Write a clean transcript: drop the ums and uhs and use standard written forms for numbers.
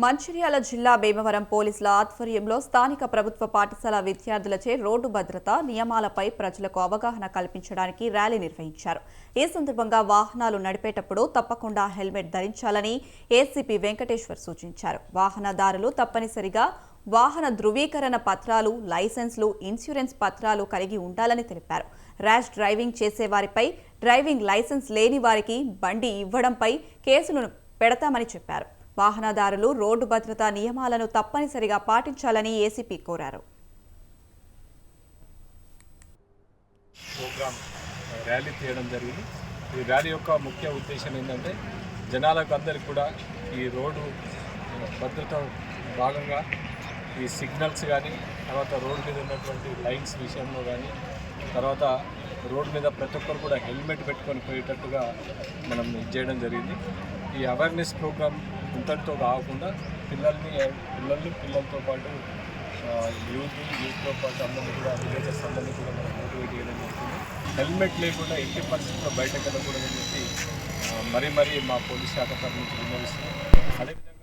మంచిర్యాల జిల్లా భీమవరం పోలీసుల ఆధ్వర్యంలో స్థానిక ప్రభుత్వ పాఠశాల విద్యార్థులచే రోడ్డు భద్రత నియమాలపై ప్రజలకు అవగాహన కల్పించడానికి ర్యాలీ నిర్వహించారు. ఈ సందర్భంగా వాహనాలు నడిపేటప్పుడు తప్పకుండా హెల్మెట్ ధరించాలని ఏసీపీ వెంకటేశ్వర్ సూచించారు. వాహనదారులు తప్పనిసరిగా వాహన ధృవీకరణ పత్రాలు, లైసెన్సులు, ఇన్సూరెన్స్ పత్రాలు కలిగి ఉండాలని తెలిపారు. ర్యాష్ డ్రైవింగ్ చేసేవారిపై, డ్రైవింగ్ లైసెన్స్ లేని వారికి బండి ఇవ్వడంపై కేసులను పెడతామని చెప్పారు. వాహనదారులు రోడ్డు భద్రతా నియమాలను తప్పనిసరిగా పాటించాలని ఏసీపీ కోరారు. ప్రోగ్రామ్ ర్యాలీ తీయడం జరిగింది. ఈ ర్యాలీ యొక్క ముఖ్య ఉద్దేశం ఏంటంటే జనాలకు అందరికీ కూడా ఈ రోడ్డు భద్రత భాగంగా ఈ సిగ్నల్స్ కానీ, తర్వాత రోడ్డు మీద ఉన్నటువంటి లైన్స్ విషయంలో కానీ, తర్వాత రోడ్డు మీద ప్రతి ఒక్కరు కూడా హెల్మెట్ పెట్టుకొని పోయేటట్టుగా మనం చేయడం జరిగింది. ఈ అవేర్నెస్ ప్రోగ్రామ్ ఇంతటితో కాకుండా పిల్లలతో పాటు యూత్తో పాటు అందరినీ కూడా విలేజెస్ అందరినీ కూడా మనం మోటివేట్ చేయడం జరుగుతుంది. హెల్మెట్ లేకుండా ఎట్టి పరిస్థితుల్లో బయటకు వెళ్ళకూడదని చెప్పి మరీ మా పోలీస్ శాఖ తరఫు నుంచి విన్నవిస్తున్నాం. అదేవిధంగా